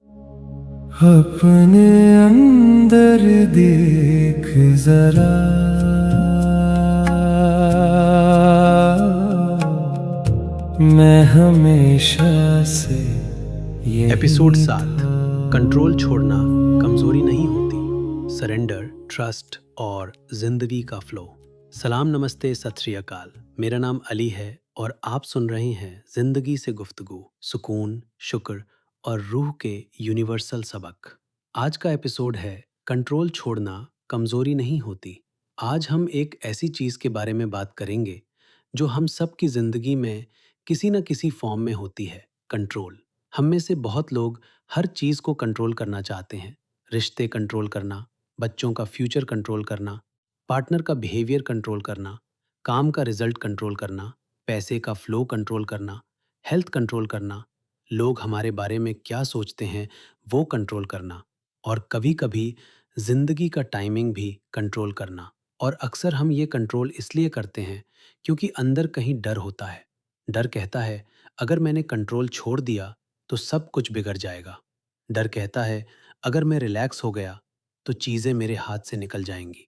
अपने अंदर देख जरा, मैं हमेशा से एपिसोड यही 7। था। कंट्रोल छोड़ना कमजोरी नहीं होती, सरेंडर, ट्रस्ट और जिंदगी का फ्लो। सलाम, नमस्ते, सत श्री अकाल। मेरा नाम अली है और आप सुन रहे हैं जिंदगी से गुफ्तगू, सुकून, शुक्र और रूह के यूनिवर्सल सबक। आज का एपिसोड है कंट्रोल छोड़ना कमजोरी नहीं होती। आज हम एक ऐसी चीज के बारे में बात करेंगे जो हम सब की जिंदगी में किसी न किसी फॉर्म में होती है, कंट्रोल। हम में से बहुत लोग हर चीज को कंट्रोल करना चाहते हैं। रिश्ते कंट्रोल करना, बच्चों का फ्यूचर कंट्रोल करना, पार्टनर का बिहेवियर कंट्रोल करना, काम का रिजल्ट कंट्रोल करना, पैसे का फ्लो कंट्रोल करना, हेल्थ कंट्रोल करना, लोग हमारे बारे में क्या सोचते हैं वो कंट्रोल करना, और कभी कभी जिंदगी का टाइमिंग भी कंट्रोल करना। और अक्सर हम ये कंट्रोल इसलिए करते हैं क्योंकि अंदर कहीं डर होता है। डर कहता है अगर मैंने कंट्रोल छोड़ दिया तो सब कुछ बिगड़ जाएगा। डर कहता है अगर मैं रिलैक्स हो गया तो चीजें मेरे हाथ से निकल जाएंगी।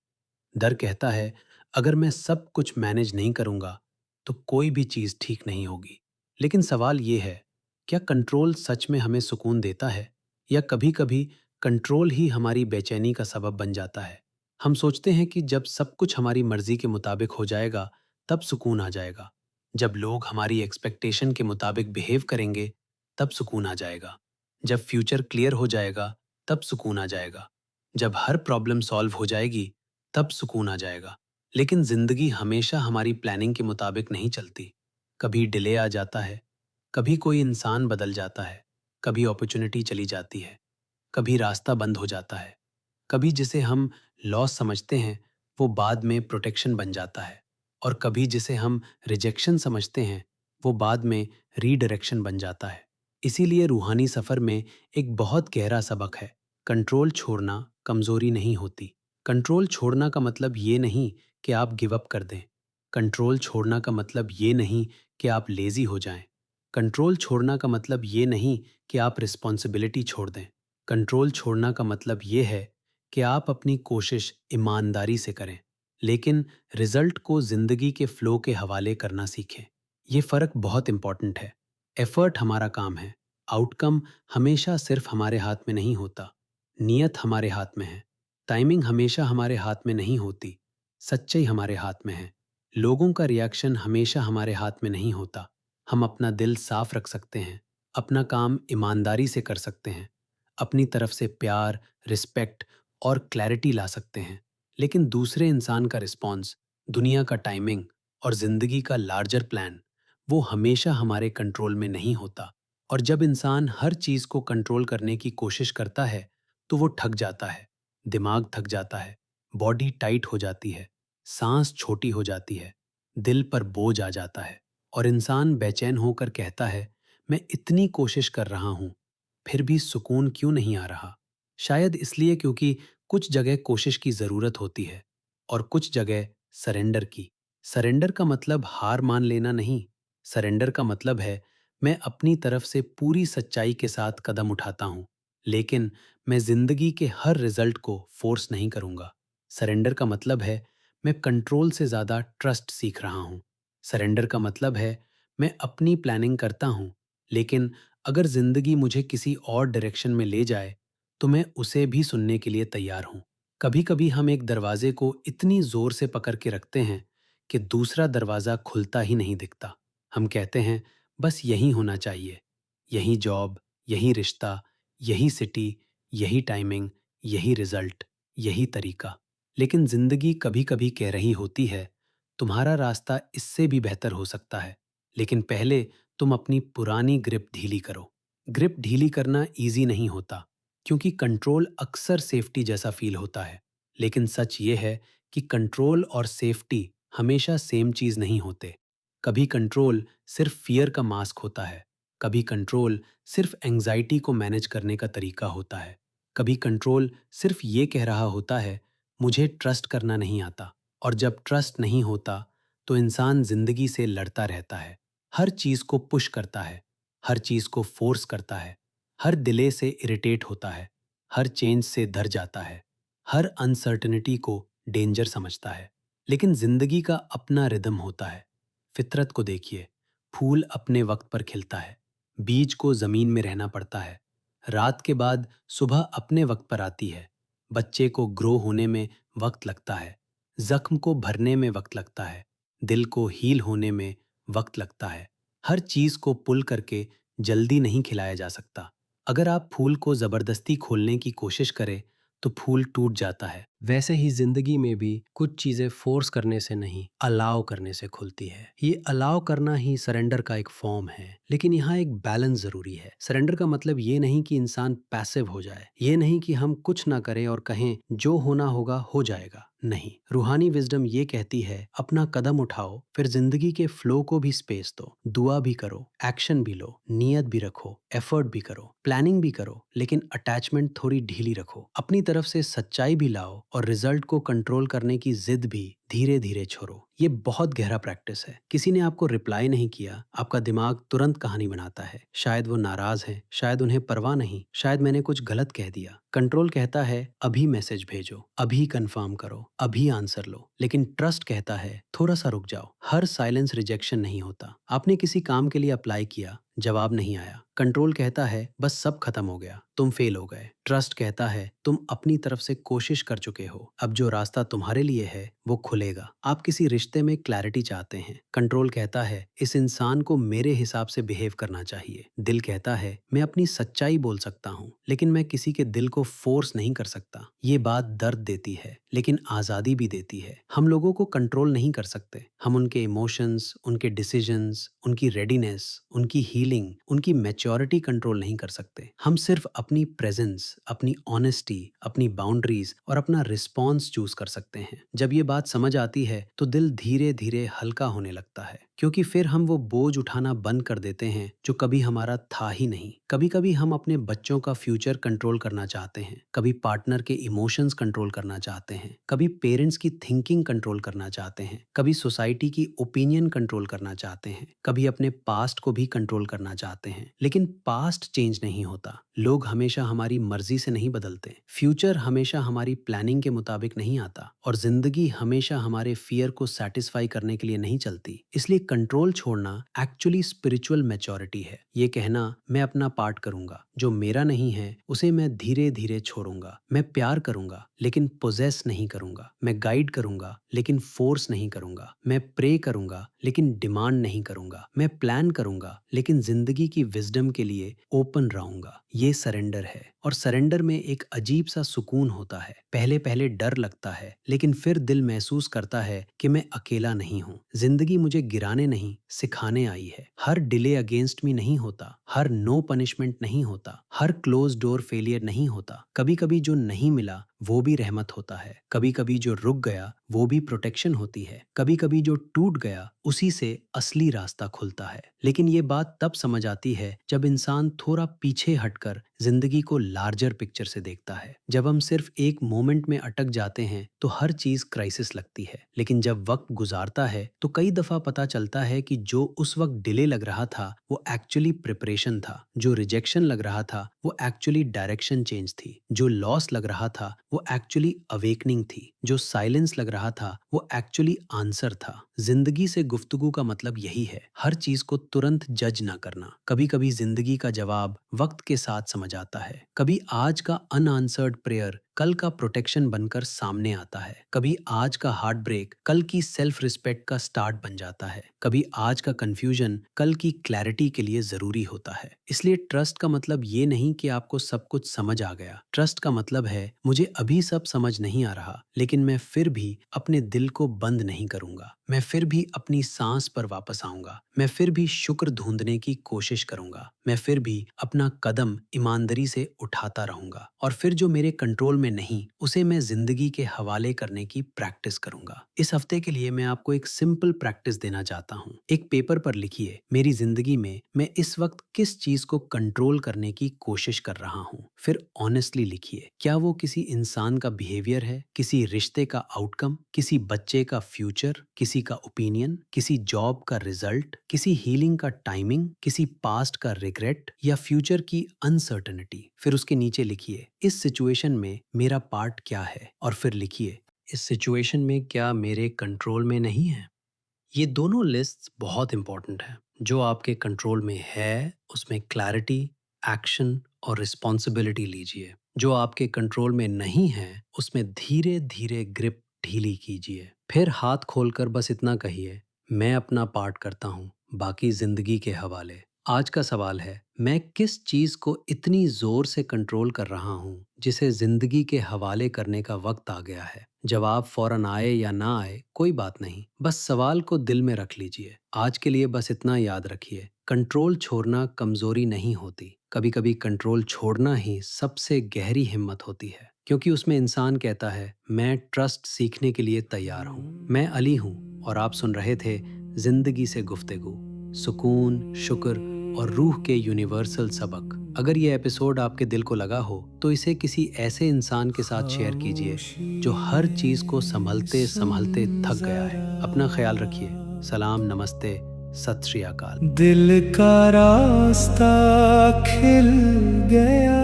डर कहता है अगर मैं सब कुछ मैनेज नहीं करूंगा तो कोई भी चीज ठीक नहीं होगी। लेकिन सवाल ये है, क्या कंट्रोल सच में हमें सुकून देता है, या कभी कभी कंट्रोल ही हमारी बेचैनी का सबब बन जाता है। हम सोचते हैं कि जब सब कुछ हमारी मर्जी के मुताबिक हो जाएगा तब सुकून आ जाएगा। जब लोग हमारी एक्सपेक्टेशन के मुताबिक बिहेव करेंगे तब सुकून आ जाएगा। जब फ्यूचर क्लियर हो जाएगा तब सुकून आ जाएगा। जब हर प्रॉब्लम सॉल्व हो जाएगी तब सुकून आ जाएगा। लेकिन जिंदगी हमेशा हमारी प्लानिंग के मुताबिक नहीं चलती। कभी डिले आ जाता है, कभी कोई इंसान बदल जाता है, कभी अपॉर्चुनिटी चली जाती है, कभी रास्ता बंद हो जाता है, कभी जिसे हम लॉस समझते हैं वो बाद में प्रोटेक्शन बन जाता है, और कभी जिसे हम रिजेक्शन समझते हैं वो बाद में रीडायरेक्शन बन जाता है। इसीलिए रूहानी सफर में एक बहुत गहरा सबक है, कंट्रोल छोड़ना कमजोरी नहीं होती। कंट्रोल छोड़ना का मतलब ये नहीं कि आप गिव अप कर दें। कंट्रोल छोड़ना का मतलब ये नहीं कि आप लेजी हो जाएं। कंट्रोल छोड़ना का मतलब ये नहीं कि आप रिस्पॉन्सिबिलिटी छोड़ दें। कंट्रोल छोड़ना का मतलब ये है कि आप अपनी कोशिश ईमानदारी से करें, लेकिन रिजल्ट को जिंदगी के फ्लो के हवाले करना सीखें। ये फर्क बहुत इंपॉर्टेंट है। एफर्ट हमारा काम है, आउटकम हमेशा सिर्फ हमारे हाथ में नहीं होता। नियत हमारे हाथ में है, टाइमिंग हमेशा हमारे हाथ में नहीं होती, सच्चाई हमारे हाथ में है। लोगों का रिएक्शन हमेशा हमारे हाथ में नहीं होता। हम अपना दिल साफ रख सकते हैं, अपना काम ईमानदारी से कर सकते हैं, अपनी तरफ से प्यार, रिस्पेक्ट और क्लैरिटी ला सकते हैं। लेकिन दूसरे इंसान का रिस्पॉन्स, दुनिया का टाइमिंग और जिंदगी का लार्जर प्लान, वो हमेशा हमारे कंट्रोल में नहीं होता। और जब इंसान हर चीज को कंट्रोल करने की कोशिश करता है तो वो थक जाता है। दिमाग थक जाता है, बॉडी टाइट हो जाती है, सांस छोटी हो जाती है, दिल पर बोझ आ जाता है, और इंसान बेचैन होकर कहता है मैं इतनी कोशिश कर रहा हूं फिर भी सुकून क्यों नहीं आ रहा। शायद इसलिए क्योंकि कुछ जगह कोशिश की जरूरत होती है और कुछ जगह सरेंडर की। सरेंडर का मतलब हार मान लेना नहीं। सरेंडर का मतलब है मैं अपनी तरफ से पूरी सच्चाई के साथ कदम उठाता हूं, लेकिन मैं जिंदगी के हर रिजल्ट को फोर्स नहीं करूंगा। सरेंडर का मतलब है मैं कंट्रोल से ज्यादा ट्रस्ट सीख रहा हूं। सरेंडर का मतलब है मैं अपनी प्लानिंग करता हूं, लेकिन अगर जिंदगी मुझे किसी और डायरेक्शन में ले जाए तो मैं उसे भी सुनने के लिए तैयार हूं। कभी कभी हम एक दरवाजे को इतनी जोर से पकड़ के रखते हैं कि दूसरा दरवाजा खुलता ही नहीं दिखता। हम कहते हैं बस यही होना चाहिए, यही जॉब, यही रिश्ता, यही सिटी, यही टाइमिंग, यही रिजल्ट, यही तरीका। लेकिन जिंदगी कभी कभी कह रही होती है तुम्हारा रास्ता इससे भी बेहतर हो सकता है, लेकिन पहले तुम अपनी पुरानी ग्रिप ढीली करो। ग्रिप ढीली करना इजी नहीं होता, क्योंकि कंट्रोल अक्सर सेफ्टी जैसा फील होता है। लेकिन सच ये है कि कंट्रोल और सेफ्टी हमेशा सेम चीज नहीं होते। कभी कंट्रोल सिर्फ फियर का मास्क होता है, कभी कंट्रोल सिर्फ एंजाइटी को मैनेज करने का तरीका होता है, कभी कंट्रोल सिर्फ ये कह रहा होता है मुझे ट्रस्ट करना नहीं आता। और जब ट्रस्ट नहीं होता तो इंसान जिंदगी से लड़ता रहता है, हर चीज को पुश करता है, हर चीज को फोर्स करता है, हर डिले से इरिटेट होता है, हर चेंज से डर जाता है, हर अनसर्टेनिटी को डेंजर समझता है। लेकिन जिंदगी का अपना रिदम होता है। फितरत को देखिए, फूल अपने वक्त पर खिलता है, बीज को जमीन में रहना पड़ता है, रात के बाद सुबह अपने वक्त पर आती है, बच्चे को ग्रो होने में वक्त लगता है, जख्म को भरने में वक्त लगता है, दिल को हील होने में वक्त लगता है। हर चीज को पुल करके जल्दी नहीं खिलाया जा सकता। अगर आप फूल को जबरदस्ती खोलने की कोशिश करें तो फूल टूट जाता है। वैसे ही जिंदगी में भी कुछ चीजें फोर्स करने से नहीं, अलाउ करने से खुलती है। ये अलाउ करना ही सरेंडर का एक फॉर्म है। लेकिन यहाँ एक बैलेंस जरूरी है। सरेंडर का मतलब ये नहीं कि इंसान पैसिव हो जाए, ये नहीं कि हम कुछ ना करें और कहें जो होना होगा हो जाएगा। नहीं, रूहानी विजडम ये कहती है अपना कदम उठाओ, फिर जिंदगी के फ्लो को भी स्पेस दो, दुआ भी करो, एक्शन भी लो, नियत भी रखो, एफर्ट भी करो, प्लानिंग भी करो, लेकिन अटैचमेंट थोड़ी ढीली रखो। अपनी तरफ से सच्चाई भी लाओ और रिजल्ट को कंट्रोल करने की जिद भी धीरे धीरे छोड़ो। ये बहुत गहरा प्रैक्टिस है। किसी ने आपको रिप्लाई नहीं किया, आपका दिमाग तुरंत कहानी बनाता है। शायद वो नाराज हैं, शायद उन्हें परवाह नहीं, शायद मैंने कुछ गलत कह दिया। कंट्रोल कहता है अभी मैसेज भेजो, अभी कंफर्म करो, अभी आंसर लो। लेकिन ट्रस्ट कहता है थोड़ा सा रुक जाओ। हर साइलेंस रिजेक्शन नहीं होता। आपने किसी काम के लिए अप्लाई किया, जवाब नहीं आया, कंट्रोल कहता है बस सब खत्म हो गया, तुम फेल हो गए। ट्रस्ट कहता है तुम अपनी तरफ से कोशिश कर चुके हो, अब जो रास्ता तुम्हारे लिए है वो खुलेगा। आप किसी रिश्ते में क्लैरिटी चाहते हैं, कंट्रोल कहता है इस इंसान को मेरे हिसाब से बिहेव करना चाहिए। दिल कहता है मैं अपनी सच्चाई बोल सकता हूँ, लेकिन मैं किसी के दिल को फोर्स नहीं कर सकता। ये बात दर्द देती है, लेकिन आजादी भी देती है। हम लोगों को कंट्रोल नहीं कर सकते। हम उनके इमोशंस, उनके डिसीजंस, उनकी रेडीनेस, उनकी हीलिंग, उनकी मैच्योरिटी कंट्रोल नहीं कर सकते। हम सिर्फ अपनी प्रेजेंस, अपनी ऑनेस्टी, अपनी बाउंड्रीज और अपना रिस्पॉन्स चूज कर सकते हैं। जब ये बात समझ आती है तो दिल धीरे धीरे हल्का होने लगता है, क्योंकि फिर हम वो बोझ उठाना बंद कर देते हैं जो कभी हमारा था ही नहीं। कभी कभी हम अपने बच्चों का फ्यूचर कंट्रोल करना चाहते हैं, कभी पार्टनर के इमोशंस कंट्रोल करना चाहते हैं, कभी पेरेंट्स की थिंकिंग कंट्रोल करना चाहते हैं, कभी सोसाइटी की ओपिनियन कंट्रोल करना चाहते हैं, कभी अपने पास्ट को भी कंट्रोल करना चाहते हैं। लेकिन पास्ट चेंज नहीं होता, लोग हमेशा हमारी मर्जी से नहीं बदलते, फ्यूचर हमेशा हमारी प्लानिंग के मुताबिक नहीं आता, और जिंदगी हमेशा हमारे फियर को सेटिस्फाई करने के लिए नहीं चलती। इसलिए कंट्रोल छोड़ना एक्चुअली स्पिरिचुअल मैच्योरिटी है। ये कहना मैं अपना पार्ट करूंगा, जो मेरा नहीं है उसे मैं धीरे धीरे छोड़ूंगा। मैं प्यार करूंगा लेकिन पोजेस नहीं करूंगा। मैं गाइड करूंगा लेकिन फोर्स नहीं करूंगा। मैं प्रे करूंगा लेकिन डिमांड नहीं करूंगा। मैं प्लान करूंगा लेकिन जिंदगी की विजडम के लिए ओपन रहूंगा। ये सरेंडर है, और सरेंडर में एक अजीब सा सुकून होता है। पहले पहले डर लगता है, लेकिन फिर दिल महसूस करता है कि मैं अकेला नहीं हूँ। जिंदगी मुझे गिराने नहीं, सिखाने आई है। हर डिले अगेंस्ट मी नहीं होता, हर नो पनिशमेंट नहीं होता, हर क्लोज डोर फेलियर नहीं होता। कभी कभी जो नहीं मिला वो भी रहमत होता है, कभी कभी जो रुक गया वो भी प्रोटेक्शन होती है, कभी कभी जो टूट गया उसी से असली रास्ता खुलता है। लेकिन ये बात तब समझ आती है जब इंसान थोड़ा पीछे हटकर जिंदगी को लार्जर पिक्चर से देखता है। जब हम सिर्फ एक मोमेंट में अटक जाते हैं तो हर चीज क्राइसिस लगती है, लेकिन जब वक्त गुजारता है तो कई दफा पता चलता है कि जो उस वक्त डिले लग रहा था वो एक्चुअली प्रिपरेशन था, जो रिजेक्शन लग रहा था वो एक्चुअली डायरेक्शन चेंज थी, जो लॉस लग रहा था वो एक्चुअली अवेकनिंग थी, जो साइलेंस लग रहा था वो एक्चुअली आंसर था। जिंदगी से गुफ्तगू का मतलब यही है, हर चीज को तुरंत जज ना करना। कभी कभी जिंदगी का जवाब वक्त के साथ समझ आता है। कभी आज का अनआंसर्ड प्रेयर कल का प्रोटेक्शन बनकर सामने आता है। कभी आज का हार्ट ब्रेक कल की सेल्फ रिस्पेक्ट का स्टार्ट बन जाता है। कभी आज का कंफ्यूजन कल की क्लैरिटी के लिए जरूरी होता है। इसलिए ट्रस्ट का मतलब ये नहीं कि आपको सब कुछ समझ आ गया। ट्रस्ट का मतलब है मुझे अभी सब समझ नहीं आ रहा, लेकिन मैं फिर भी अपने दिल को बंद नहीं करूंगा। मैं फिर भी अपनी सांस पर वापस आऊंगा। मैं फिर भी शुक्र ढूंढने की कोशिश करूंगा। मैं फिर भी अपना कदम ईमानदारी से उठाता रहूंगा। और फिर जो मेरे कंट्रोल में में नहीं, उसे मैं जिंदगी के हवाले करने की प्रैक्टिस करूंगा। इस हफ्ते के लिए मैं आपको एक सिंपल प्रैक्टिस देना चाहता हूँ। एक पेपर पर लिखिए, मेरी जिंदगी में मैं इस वक्त किस चीज को कंट्रोल करने की कोशिश कर रहा हूँ। फिर ऑनेस्टली लिखिए, क्या वो किसी इंसान का बिहेवियर है, किसी रिश्ते का आउटकम, किसी बच्चे का फ्यूचर, किसी का ओपिनियन, किसी जॉब का रिजल्ट, किसी हीलिंग का टाइमिंग, किसी पास्ट का रिग्रेट या फ्यूचर की अनसर्टेनिटी। फिर उसके नीचे लिखिए, इस सिचुएशन में मेरा पार्ट क्या है, और फिर लिखिए, इस सिचुएशन में क्या मेरे कंट्रोल में नहीं है। ये दोनों लिस्ट्स बहुत इंपॉर्टेंट है। जो आपके कंट्रोल में है उसमें क्लैरिटी, एक्शन और रिस्पॉन्सिबिलिटी लीजिए। जो आपके कंट्रोल में नहीं है उसमें धीरे धीरे ग्रिप ढीली कीजिए। फिर हाथ खोलकर बस इतना कहिए, मैं अपना पार्ट करता हूँ, बाकी जिंदगी के हवाले। आज का सवाल है, मैं किस चीज को इतनी जोर से कंट्रोल कर रहा हूँ जिसे जिंदगी के हवाले करने का वक्त आ गया है। जवाब फौरन आए या ना आए कोई बात नहीं, बस सवाल को दिल में रख लीजिए। आज के लिए बस इतना याद रखिए, कंट्रोल छोड़ना कमजोरी नहीं होती, कभी कभी कंट्रोल छोड़ना ही सबसे गहरी हिम्मत होती है, क्योंकि उसमें इंसान कहता है, मैं ट्रस्ट सीखने के लिए तैयार हूँ। मैं अली हूँ और आप सुन रहे थे जिंदगी से गुफ्तगू, सुकून, शुक्र और रूह के यूनिवर्सल सबक। अगर ये एपिसोड आपके दिल को लगा हो तो इसे किसी ऐसे इंसान के साथ शेयर कीजिए जो हर चीज को संभलते संभलते थक गया है। अपना ख्याल रखिए। सलाम, नमस्ते, सत श्री अकाल। दिल का रास्ता खिल गया,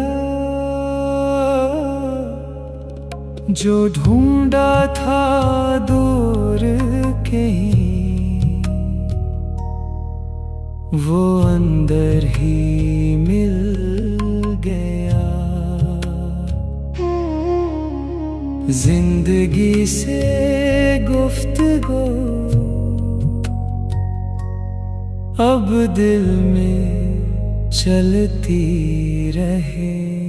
जो ढूंढा था दूर कहीं, वो अंदर ही मिल गया। जिंदगी से गुफ्तगू अब दिल में चलती रहे।